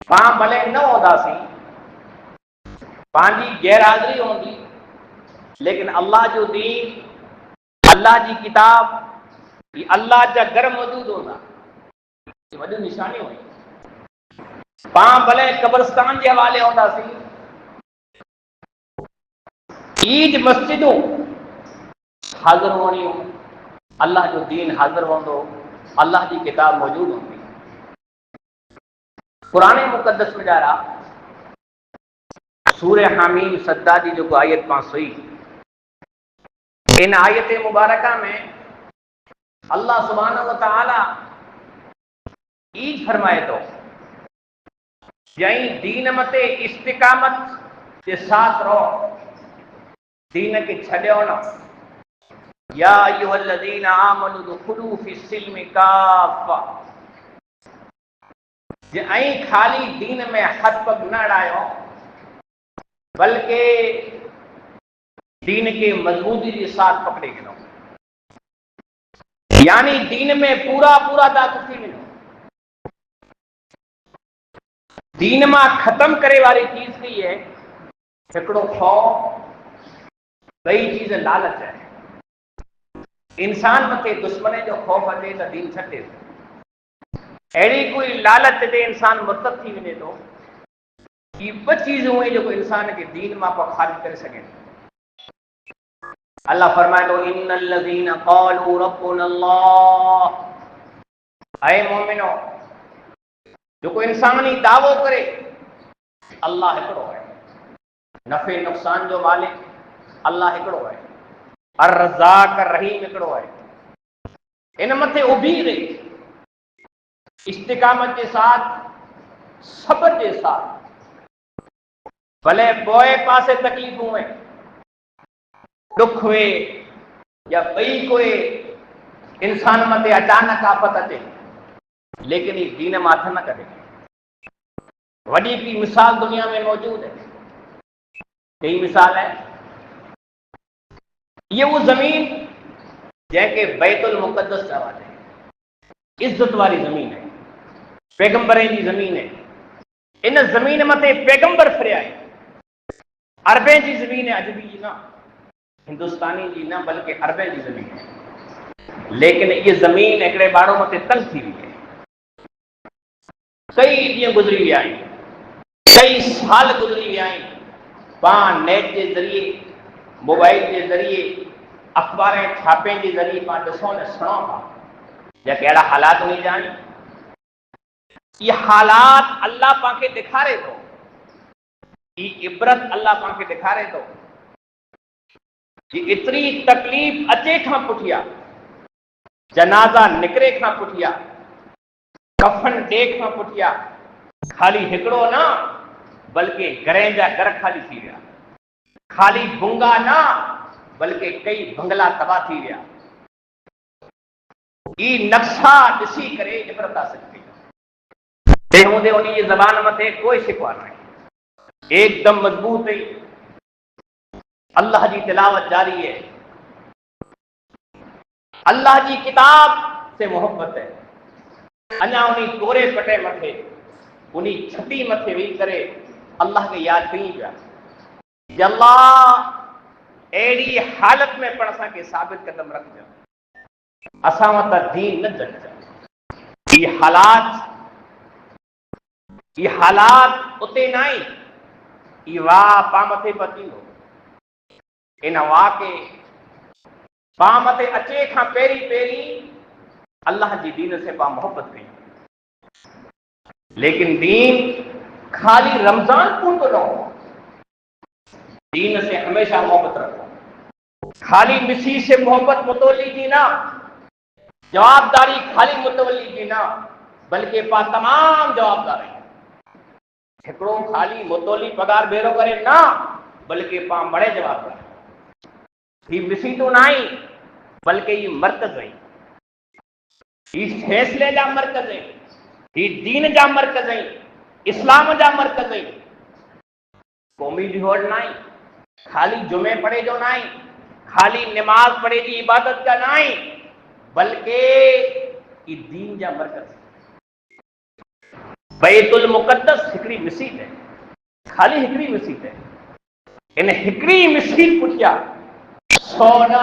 पां भले न हूंदासीं, पंहिंजी गैर हाज़िरी हूंदी, लेकिन अल्लाह जो दीन, अल्लाह जी किताब, ये अल्लाह जा घर मौजूद हूंदा, ये वॾी निशानी हुई। पां भले कब्रस्तान जे हवाले हूंदासीं, ईद मस्जिदूं हाज़िर हुअणियूं, अल्लाह जो दीन हाज़िर हूंदो, अल्लाह जी किताब मौजूद हूंदी। कुरान मुक़द्दस में ॼाणा सूरह हामीम सद्दादी जो आयत पास हुई, इन आयत मुबारका में अल्लाह सुब्हानहु व तआला ईद फरमाए थो, जई दीन मते इस्तिकामत के साथ रहो, दीन के छॾियो न। या अय्युहल्लज़ीना आमनू दुखुलू फ़िस्सिल्मि काफ़ा, ऐं खाली दीन में हथ पग न अड़ायो, बल्कि दीन के मजबूती के साथ पकड़े गिनो, यानी दीन में पूरा पूरा दाख़िल थी वञो। दीन मां ख़त्म करे वारी चीज़ की है हिकिड़ो खौफ, ॿई चीज़ लालच है। इंसान मथे दुश्मन जो खौफ अचे त दीन छॾे थो, अहिड़ी कोई लालच ते इंसान मुर्तद थी वञे थो, ये ॿ चीज़ूं आहिनि जेको इंसान खे दीन मां को ख़ारिज करे सघे थो। अल्लाह फरमाए थो, इन्नल्लज़ीना क़ालू रब्बुनल्लाह, ऐ मोमिनो, जेको इंसान ही दावो करे अल्लाह हिकिड़ो है, नफ़े नुक़सान जो मालिक अल्लाह हिकिड़ो है, अर रज़ाक रहीम हिकिड़ो है, इन मथे उभी रही इस्तिकामत के साथ, सब्र के साथ, भले पोए पासे तकलीफ़ूं हुए, दुख हुए, या ॿई कोई इंसान मथे अचानक आफ़त अचे, लेकिन ये दीन मां हथ न कढे। वॾी की मिसाल दुनिया में मौजूद है, कई मिसाल है, ये वो ज़मीन जंहिंखे बैतुल मुक़द्दस चवाते, इज़्ज़त वारी ज़मीन है, पैगंबरनि जी ज़मीन है। इन ज़मीन मथे पैगंबर फिरिया है, अरबे जी ज़मीन है, अजबी जी ना, हिंदुस्तानी जी ना, बल्कि अरबे जी ज़मीन है। लेकिन ये ज़मीन हिकिड़े माण्हू मथे तंग थी वई है, कई ॾींहं गुज़री विया आहिनि, कई साल गुज़री विया आहिनि, पाण नेट के ज़रिए, मोबाइल के ज़रिए, अख़बारें छापे के ज़रिए पाण ॾिसो न सुणो था, या कहिड़ा हालात हुई जान। ये हालात अल्लाह पाके ॾेखारे थो, ये इबरत अल्लाह पाके ॾेखारे थो कि एतिरी तकलीफ़ अचे खां पुठियां, जनाज़ा निकिरे खां पुठियां, कफन ॾे खां पुठियां, खाली हिकिड़ो न, बल्कि घरनि जा घर खाली थी विया, खाली बुंगा न, बल्कि कई बंगला तबाह थी विया। ये नक्शा ॾिसी करे इबरत हासिल कई, तंहिं हूंदे उन जी ज़बान मथे कोई शिकवा न आहे, एकदम मज़बूत हुई, अल्लाह जी तिलावत जारी है, अल्लाह जी किताब से मोहब्बत है। अञा उन्हीं कोरे पटे मथे, उन्हीं छटी मथे वेही करे अल्लाह के याद कई पिया, अल्लाह अहिड़ी हालत में पण असांखे साबित कदम रखजो, असां वटां दीन न जॾिजो। ये हालात उते न आई, ये वाह पां मथे पतींदो, इन वाह के पां मथे अचे खां पहिरीं पहिरीं अल्लाह जी दीन से पां मोहब्बत कई। लेकिन दीन खाली रमजान पूरतो न हो, दीन से हमेशा मोहब्बत रखो। खाली मिसी से मोहब्बत मुतवली की ना, जवाबदारी खाली मुतवली की ना, बल्कि पा तमाम जवाबदारी, हिकिड़ो खाली मुतवली पगार भेरो करे ना, बल्कि पा बड़े जवाबदार, ही मिसी तो ना आई, बल्कि ये मरकज़ आई, ही फैसले जा मरकज़ आई, ही दीन जा मरकज़ आई, इस्लाम जा मरकज़ आई। कौमी ॾिहोड़ न आई, खाली जुमे पढ़े जो न आई, खाली नमाज पढ़े जी इबादत का न आई, बल्कि ये दीन जा मरकज़। बैतुल मुक़द्दस مسیت ہے, खाली हिकिड़ी मिसीत है. इन हिकिड़ी मिसीत पुठियां 100 न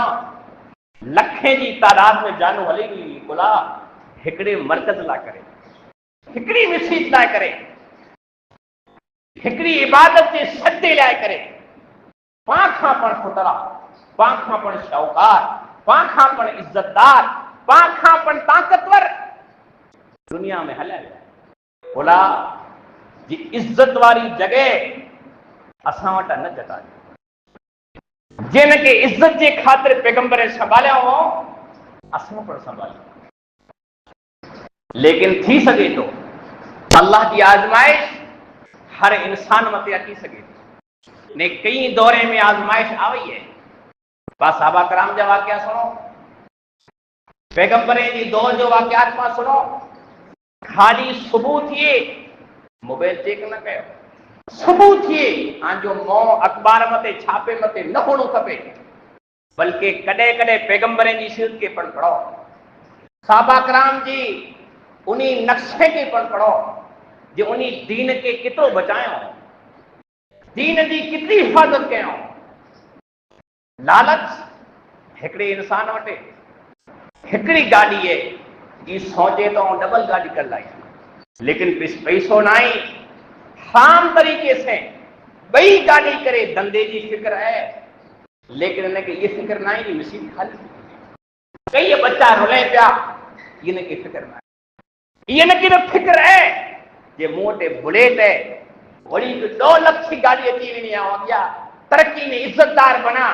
लखें जी तादाद में जानू हली हुई बोला हिकिड़े मर्कज़ लाइ करे, हिकिड़ी मिसीत लाइ करे, हिकिड़ी इबादत जे सदे लाइ करे पाण खां पण खुतरा, पाण खां पण शाहूकार, पाण खां पण इज़तदार, पाण खां पण ताक़तवर दुनिया में हलिया विया. बोला जी इज़त वारी जगह असां वटि न जताई. जिन खे इज़त जे ख़ातिर पैगंबर संभालिया हो असां पण संभालियो. लेकिन थी सके तो अल्लाह की आजमाइश हर इंसान मते अची सके थी ने कई दौरे में आजमाइश आई है. बस साहबा कराम जा वाक़िया सुनो, पैगंबर जी दौर जो वाक़ियात मां सुनो. खाली सुबह थिए मोबाइल चेक न कयो, सुबह थिए आंजो मों अखबार मते छापे मते न हुअणो खपे, बल्कि कॾहिं कॾहिं पैगंबरनि जी सीरत खे पण पढ़ो, साहबा कराम जी उन नक्शे खे पण पढ़ो जे उन दीन खे केतिरो बचायो, दीन जी केतिरी हिफ़ाज़त कयो. लालच हिकिड़े इंसान वटि हिकिड़ी गाॾी आहे, ई सोचे तो डबल गाॾी कर लाई, लेकिन पैसो न आहे. आम तरीके से ॿई गाॾी करे धंधे जी फिक्र है, लेकिन इनखे ये फिक्र न आहे मिसीत खाली. कई बच्चा रुले पिया, इनखे फिक्र न आहे. इनखे तो फिक्र है जे मूं वटि बुलेट है, वरी 2 लख की गाड़ी अची वञे ऐं अॻियां तरक्की में इज़तदार बना,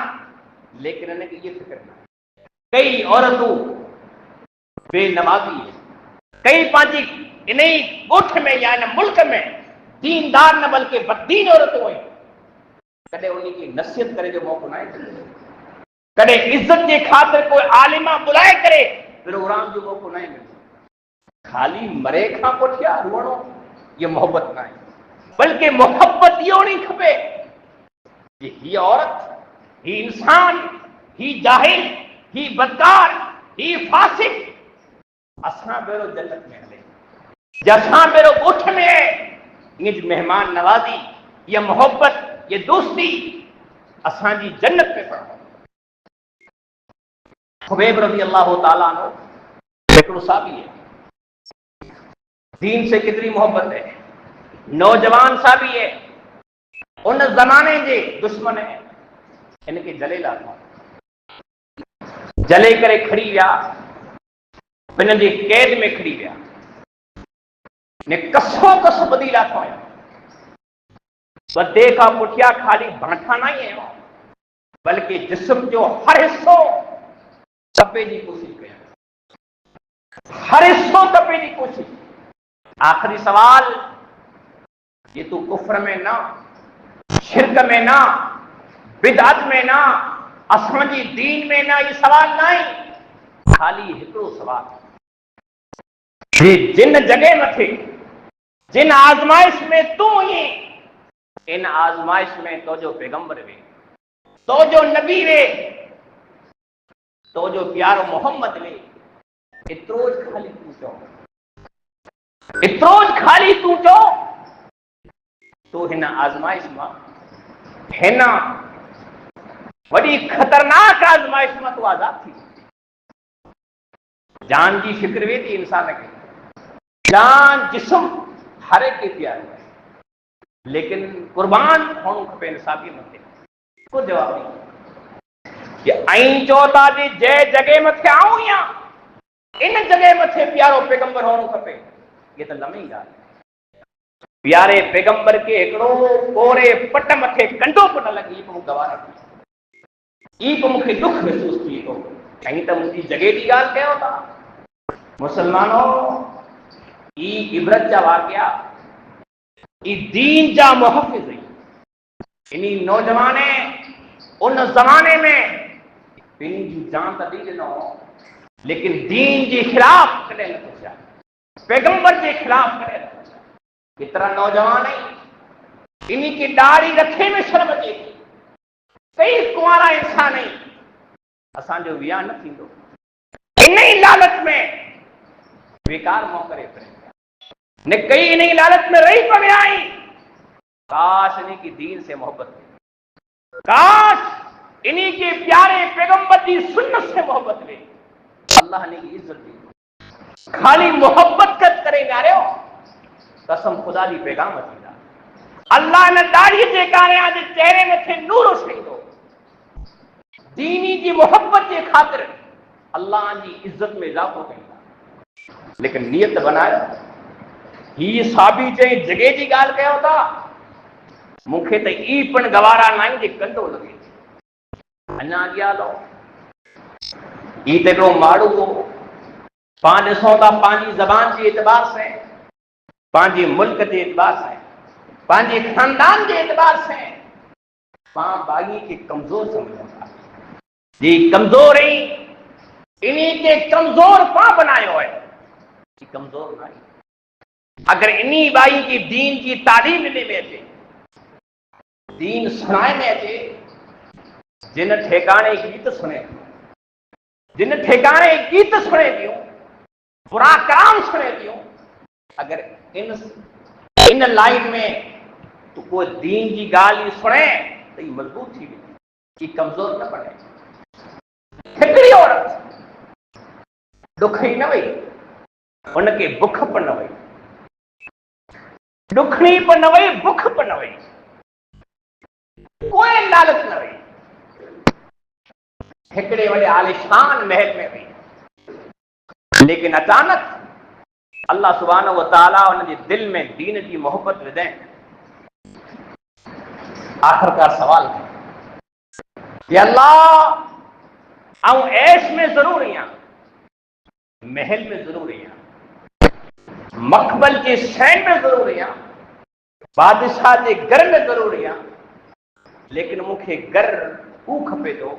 लेकिन इनखे ये फिक्र न आहे. कई औरतूं बेनमाज़ी, कई पंहिंजी इन ई ॻोठ में या इन मुल्क में दीनदार न बल्कि बददीन औरतूं आहिनि. कॾहिं उनखे नसीहत करे जो मौक़ो न आहे, कॾहिं इज़त जे ख़ातिर कोई आलिमा बुलाए करे प्रोग्राम जो मौक़ो न आहे. खाली मरे खां पुठियां रुअणो ये मोहब्बत न आहे, बल्कि मोहब्बत इहो होणी खपे कि हीअ औरत, ही इंसान, ही जाहिल, ही बदकार, ही फासिक असां भेरो जन्नत में हले, जसां भेरो ॻोठ में है. ईअं मेहमान नवाज़ी, ये मोहब्बत, ये दोस्ती असांजी जन्नत में पढ़ो. खुबैब रज़ी अल्लाह ताला अन्हु हिकिड़ो साहबी है, दीन से कितनी मोहब्बत है, नौजवान साहबी है, उन जमाने जे दुश्मन है, इनके जले लाथो, जले करे खड़ी विया, इन जे कैद में खड़ी विया, ने कसो कस ॿधी लाथो. बदे खां पुठियां खाली भाठा न ई आयो, बल्कि जिस्म जो हर हिस्सो कपे जी कोशिश कया, हर हिस्सो कपे जी कोशिश. आखिरी सवाल, ये तू कुफ्र में ना, शिरक में ना, बिदअत में ना, असांजी दीन में ना, ये सवाल न आहे. खाली हिकिड़ो सवाल, जे जिन जगह मथे, जिन आजमाइश में तू हुई, इन आजमाइश में तो जो पैगंबर वे, तो जो नबी वे, तो जो प्यारो मोहम्मद वे, एतिरो खाली तू चओ, एतिरो खाली तू चओ, तो हिन आजमाइश मां, हिन वॾी खतरनाक आजमाइश मां तू आज़ाद थी. जान जी फिक्र वे थी इंसान खे, जान जिस्म हर एक के प्यारो है, लेकिन कुर्बान होणो खपे इंसाफी मथे. को जवाब नहीं कि ऐं चओ था जी जंहिं जगह मथे आऊं या इन जगह मथे प्यारो पैगंबर होणो खपे, ये तो लम्ही ॻाल्हि है. प्यारे पैगंबर के हिकिड़ो कोरे पट मथे कंडो बि न लॻी पोइ गवारा थी, ई पोइ मूंखे दुख महसूस थी थो. ऐं त मुंहिंजी जगह जी ॻाल्हि कयो था. मुसलमानो, ई इबरत जा वाक़िया, ई दीन जा मुहफ़िज़ हुई. इन्ही नौजवाने उन ज़माने में पंहिंजी जान त ॾेई ॾिनो, लेकिन दीन जे ख़िलाफ़ कॾहिं न पुछा, पैगंबर जे ख़िलाफ़ कॾहिं न पुछा. केतिरा नौजवान आहिनि इन्ही खे ॾाढ़ी रखे में शर्म अचे थी. कई कुंवारा इंसान आहिनि, असांजो विहाउ न थींदो, इन ई लालच में बेकार मोह करे पिया, ने कई इन ई लालच में रही पिया आहिनि کاش انہی کی دین سے محبت ہوئی، کاش انہی کے پیارے پیغمبر کی سنت سے محبت ہوئی، اللہ نے کی عزت دی۔ خالی محبت کرے جا رہے ہو، قسم خدا دی پیغام اچھی دا اللہ نے داڑھی دے کانے آج چہرے میں تھے نور و شہید ہو، دینی کی محبت کے خاطر اللہ کی عزت میں اضافہ کرتا، لیکن نیت بنایا ہی صحابی چاہیے جگہ جی گال کیا ہوتا مکھے تے ای پن گوارا نائیں جے کنڈو لگے انا گیا لو ای تے کو ماڑو کو پانچ سو تا پانچی زبان کے اعتبار سے، پانچی ملک کے اعتبار سے، پانچی خاندان کے اعتبار سے پان باغی کے کمزور سمجھا جی کمزور ہی انہی کے کمزور پاں بنائے ہوئے کمزور نہیں، اگر انہی بائی کی دین کی تعلیم لینے میں تھے، دین سنائے میں تھے، جن ٹھیکانے گیت سنے جن ٹھیکانے گیت سنے دیوں برا کام سنے دیوں، اگر ان لائن میں تو کوئی دین کی گالی سنے تو یہ مضبوط تھی بھی یہ کمزور نہ بنے، ہکڑی عورت دکھی نہ وئی ان کے بکھ پر نہ وئی، دکھنی پر نہ وئی بکھ پر نہ وئی، کوئی لالچ نہ وئی، ہکڑے والے عالیشان محل میں وئی، لیکن اچانک اللہ سبحانہ و تعالیٰ ان کے دل میں دین کی محبت ودیں، آخر کا سوال ہے کہ اللہ او ایش میں ضرور ہیں محل میں ضرور ہیں مقبل کے سین میں ضرور ہیں بادشاہ کے گھر میں ضرور ہیں، لیکن مکھے گھر کو کھپے تو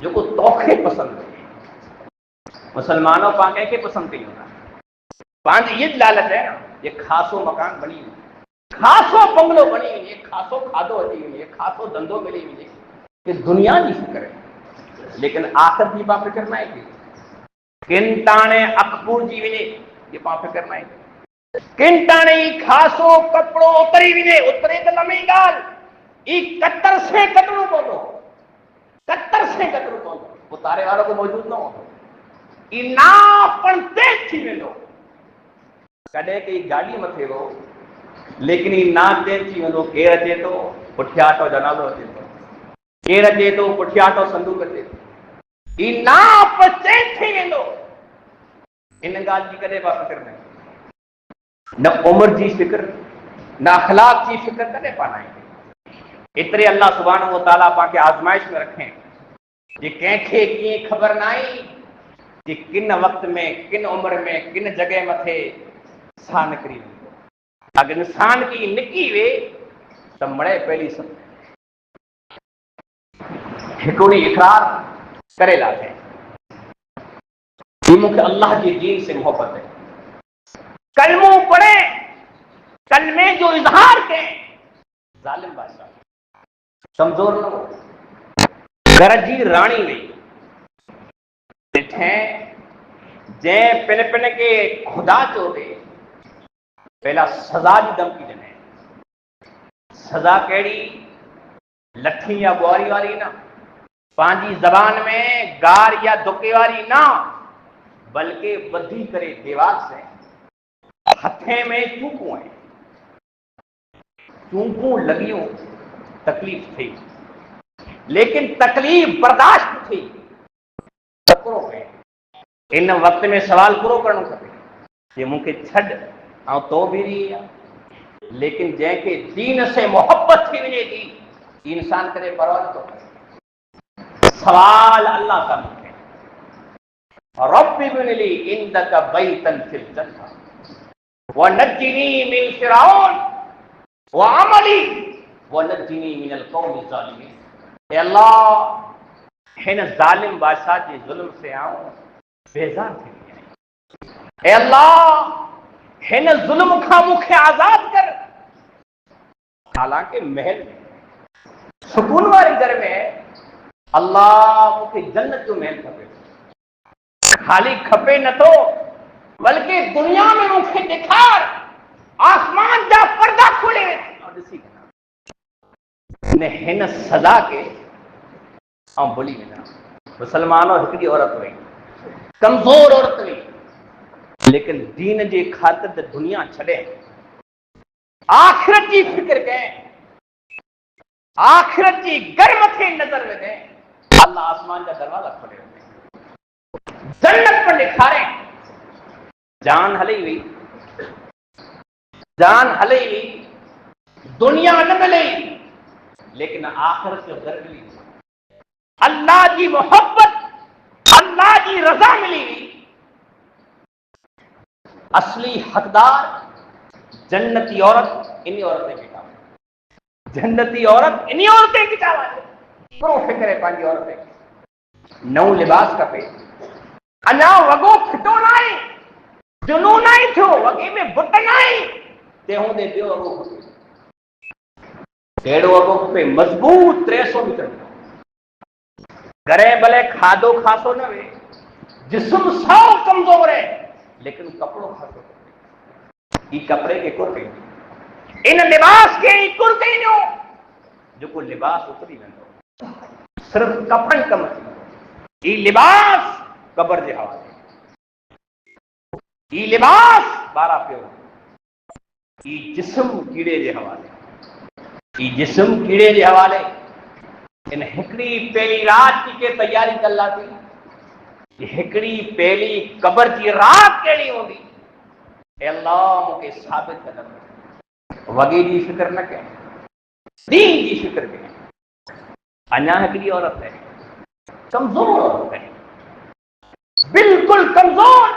جو کو توخے پسند ہے، مسلمانوں پاکے کے پسند نہیں ہوتا، پانچ یہ لالچ ہے یہ خاصو مکان بنی ہوئی، خاصو بنگلو بنی ہوئی ہے، خاصو کھادو ہوتی ہوئی ہے، خاصو دندو ملی ہوئی ہے کہ دنیا کی فکر ہے، لیکن آخر کی پا فکر نہ ہے کن تانے اکبر جی ونے یہ پا فکر نہ ہے کن تانے خاصو کپڑو اتری ونے اترے تو لمحی گال یہ کتر سے کترو بولو کتر سے کترو بولو اتارے والوں کو موجود نہ ہو یہ نا پن تیز تھی ویندو کڈے کہ گاڑی مٿے ہو لیکن یہ نا تیز تھی ویندو کیر اچے تو پٹھیاٹو جنازو اچے تو کیر اچے تو پٹھیاٹو صندوق اچے تو یہ نا پن تیز تھی ویندو ان گال جی کڈے پا فکر نہیں نہ عمر جی فکر نہ اخلاق جی فکر کڈے پا نہ اترے اللہ سبحانہ و تعالیٰ پا کے آزمائش میں رکھیں یہ کینکھے کی خبر نہ آئی کہ کن وقت میں کن عمر میں کن جگہ متھے سا نکری اگر انسان کی نکی وے تو مڑے پہلی سب ہکوڑی اقرار کرے لاتے یہ مجھے اللہ کی دین سے محبت ہے کلموں پڑھے کلمے جو اظہار کے ظالم بادشاہ کمزور نہ ہو گرجی رانی نہیں ڈٹھیں جے پن پن کے خدا چو دے پہلا سزا دی دم کی جنے سزا کیڑی لٹھی یا بواری والی نہ پانچی زبان میں گار یا دکے والی نہ بلکہ بدھی کرے دیوار سے ہتھے میں چونکوں ہیں چونکوں لگیوں تکلیف تھی لیکن تکلیف برداشت تھی تکرو ہے ان وقت میں سوال پورو کرنا کھپے یہ مجھے چھڈ آؤں تو بھی نہیں ہے لیکن جن کے دین سے محبت تھی وجے تھی انسان کرے پرواہ تو کرے سوال اللہ کا مجھے رب ابن لی عندک بیتا فی الجنہ ونجنی من فرعون وعملی ونجنی من القوم الظالمین اے اللہ ہن ظالم بادشاہ کے ظلم سے آؤں بیزار تھی اے اللہ ہن ظلم کھا مکھے آزاد کر حالانکہ محل میں سکون والی گھر میں اللہ مکھے جنت جو محل کھپے خالی کھپے نہ تو بلکہ دنیا میں مکھے دکھار آسمان جا پردہ کھلے ॾिसी वञा ने हिन सज़ा खे ऐं भुली वञा। मुसलमानो हिकिड़ी औरत हुई, कमज़ोर औरत हुई, लेकिन दीन जे ख़ातिर त दुनिया छॾे आख़िरत जी फिक्र कयईं, आख़िरत जी घर मथे नज़र विझे। अल्लाह आसमान जा दरवाज़ा खोले जन्नत पर ॾेखारे। जान हली हुई, जान हली हुई, दुनिया न मिली, लेकिन आख़िरत जो दर मिली, अल्लाह जी मोहब्बत, अल्लाह की रज़ा मिली हुई। असली हकदार जन्नती औरत इन्हीं औरतें की चाव, जन्नती औरत इन्हीं औरतें की चाव है। पूरो फिक्र है पंहिंजी औरतें। नओं लिबास खपे, अञा वॻो फिटो न आहे, जुनून न आहे थियो, वॻे में बुट न आहे, तंहिं हूंदे ॿियो वॻो खपे। कहिड़ो वॻो खपे? मज़बूत 300 मीटर, घरे भले खाधो खासो न वे, जिस्म साओ कमज़ोर है, लेकिन कपिड़ो खासो खपे। ई कपिड़े खे कुर कई, इन लिबास खे कुर कई ॾियो, जेको लिबास उतरी वेंदो, सिर्फ़ कफन कम थींदो। ई लिबास कब्र जे हवाले, ई लिबास ॿारहं पियो, ई जिस्म कीड़े जे हवाले, ई जिस्म कीड़े जे हवाले। इन हिकिड़ी पहिरीं रात जी के तैयारी कल्लासीं, हिकिड़ी पहिरीं कब्र जी रात कहिड़ी हूंदी, अल्लाह मूंखे साबित कंदो। वॻे जी फिक्र न कयो, दीन जी फिक्र कयो। अञा हिकिड़ी औरत है, कमज़ोर औरत है, बिल्कुल कमज़ोर,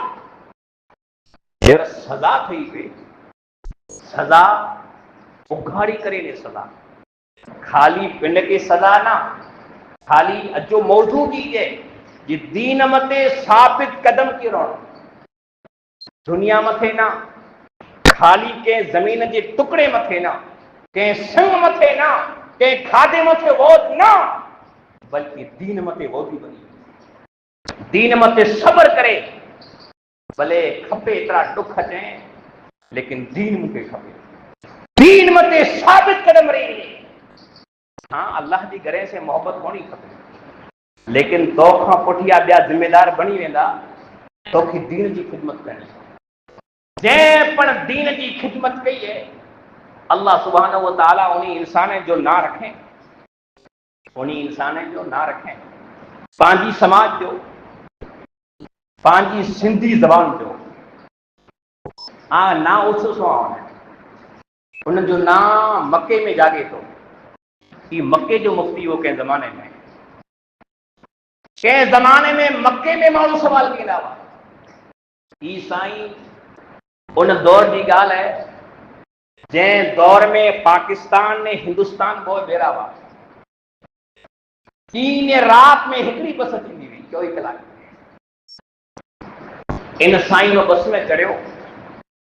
फिर सज़ा थी पई, सज़ा उघाड़ी करे ने सज़ा, खाली पिंड के सज़ा ना, खाली अचो मौजूदगी है, ये दीन मते साबित कदम की रहणो, दुनिया मथे ना, खाली के ज़मीन जे टुकड़े मथे ना, के संग मथे ना, के खाधे मथे वोद ना, बल्कि दीन मते वोदी बनी, दीन मते सब्र करे। भले खपे एतिरा दुख अचें, लेकिन दीन मूंखे खपे, दीन मते साबित कदम रही। हाँ, अल्लाह जी घरे से मोहब्बत होनी खपे, लेकिन तो खां पुठियां ॿिया ज़िम्मेदार बणी वेंदा, तोखे दीन जी ख़िदमत करणी। जंहिं पण दीन जी ख़िदमत कई है, अल्लाह सुब्हानहू व तआला उन्हीं इंसान जो ना रखें, उन्हीं इंसान जो ना रखें, पंहिंजी समाज जो, पंहिंजी सिंधी ज़बान जो ना उस उन जो नाम मके में जागे थो। ही मके जो मुफ्ती हो कंहिं ज़माने में मके में माण्हू सवाल कंदा हुआ। ही साईं उन दौर जी ॻाल्हि है, जंहिं दौर में पाकिस्तान ने हिंदुस्तान बोए भेरा हुआ। इन रात में हिकिड़ी बस थींदी हुई 24 कलाक। इन साईं बस में चढ़ियो,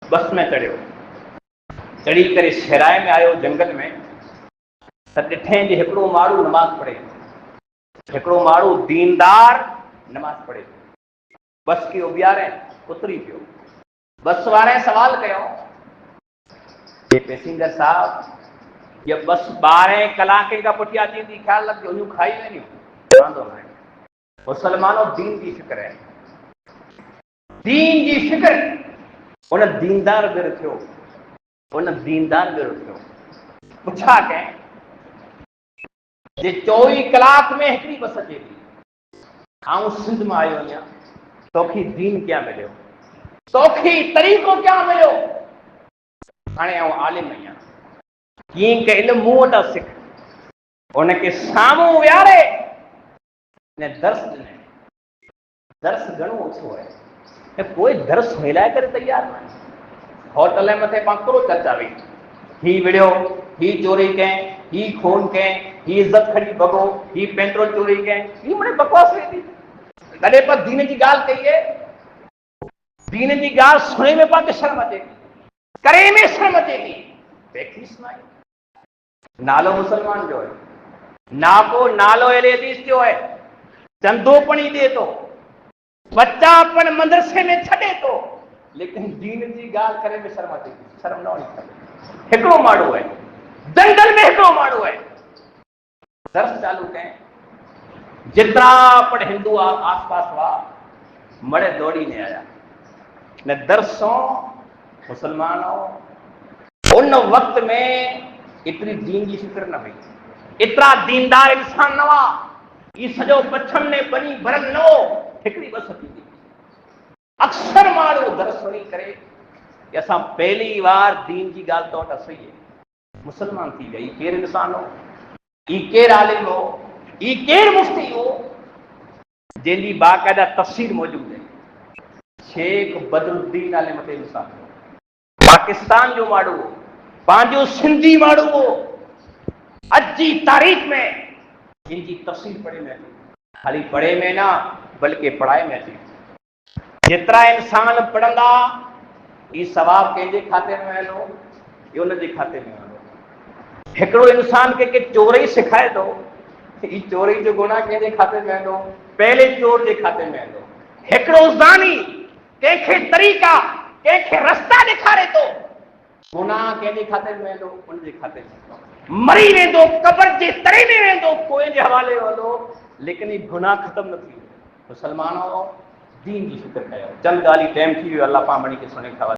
बस में चढ़ियो, चढ़ी करे शहराए में आयो जंगल में, त ॾिठे जे हिकिड़ो माण्हू नमाज़ पढ़े, हिकिड़ो माण्हू दीनदार नमाज़ पढ़े, बस खे उबियारे उतरी पियो। बस वारे सवाल कयो, ये पैसेंजर साहब, ये बस 12 कलाक खां पुठियां थींदी, ख्याल रखिजो उन खाई वेंदियूं, वांदो न आहे। मुसलमानो दीन जी फिक्र है, दीन जी फिक्र। उन दीनदार बिर थियो, उन दीनदार बिर थियो, पुछा कंहिं जे 24 कलाक में हिकिड़ी बस अचे थी, आऊं सिंध में आयो आहियां, तोखे दीन क्या मिलियो, तोखे तरीक़ो क्या मिलियो? हाणे आऊं आलिम आहियां, कीअं के इल्मु मूं वटां सिख। उनखे साम्हूं विहारे ने दर्स ॾिनई। दर्स घणो ओछो आहे, ऐं कोई दर्स मिलाए करे तयार न आहे। होटल जे मथे पंखुरो चर्चा हुई, ही विड़ियो, ही चोरी कयईं, ही खून कयईं, ही इज़त खणी भॻो, ही पेट्रोल चोरी कयईं, ही मिड़ई बकवास वेंदी। कॾहिं पर दीन जी ॻाल्हि कई है, दीन जी ॻाल्हि सुणे में पाण खे शर्म अचे थी, करे में शर्म अचे थी, बेखीस न आहे। नालो मुसलमान जो है, नाको नालो अहले हदीस जो है, चंदोपणी दे तो, बच्चापन मदरसे में छॾे तो, लेकिन दीन जी ॻाल्हि करे में शर्म अचे थी, शर्म न होनी खपे। हिकिड़ो माण्हू है, जंगल में हिकिड़ो माण्हू आहे, दर्स चालू कयईं, जेतिरा पण हिंदू आसपास हुआ मड़े दौड़ीने आया न दर्सों मुसलमानों। उन वक्त में एतिरी दीन जी फिक्र न हुई, एतिरा दीनदार इंसान न हुआ, ये सॼो पछम ने बनी भरल न हो, हिकिड़ी बस थी। अक्सर माण्हू दर्स सुणी करे कि असां पहली बार दीन जी ॻाल्हि तो वटि सही है, मुसलमान थी गई। केर इंसान हो, ई केर आलिम हो, ई केर मुफ्ती हो जंहिंजी बाक़ाइदा तफ़सीर मौजूद है। शेख बदरुद्दीन नाले मथे इंसान हो, पाकिस्तान जो माण्हू हो, पंहिंजो सिंधी माण्हू हो, अॼु जी तारीख़ में जिनकी तफ़सीर पढ़े में अचे, खाली पढ़े में ना बल्कि पढ़ाए में अचे। जेतिरा इंसान पढ़ंदा ई सवाब कंहिंजे खाते में वेंदो, इहो उनजे खाते में वेंदो। हिकिड़ो इंसान के चोरी सिखाए थो, ई चोरी जो गुनाह कंहिंजे खाते में वेंदो, पहले चोर जे खाते में वेंदो। हिकिड़ो ज़ानी कंहिंखे तरीक़ा, कंहिंखे रस्ता ॾेखारे थो, गुनाह कंहिंजे खाते में वेंदो, उनजे खाते में मरी वेंदो, कब्र जे तरे में वेंदो, कोई जे हवाले वेंदो, लेकिन ई गुनाह ख़त्म न थी। मुसलमानों दीन जी फिक्र कयो। चंद ॻाल्हि टाइम थी वियो, अल्लाह पाक बणी के सुने खवा।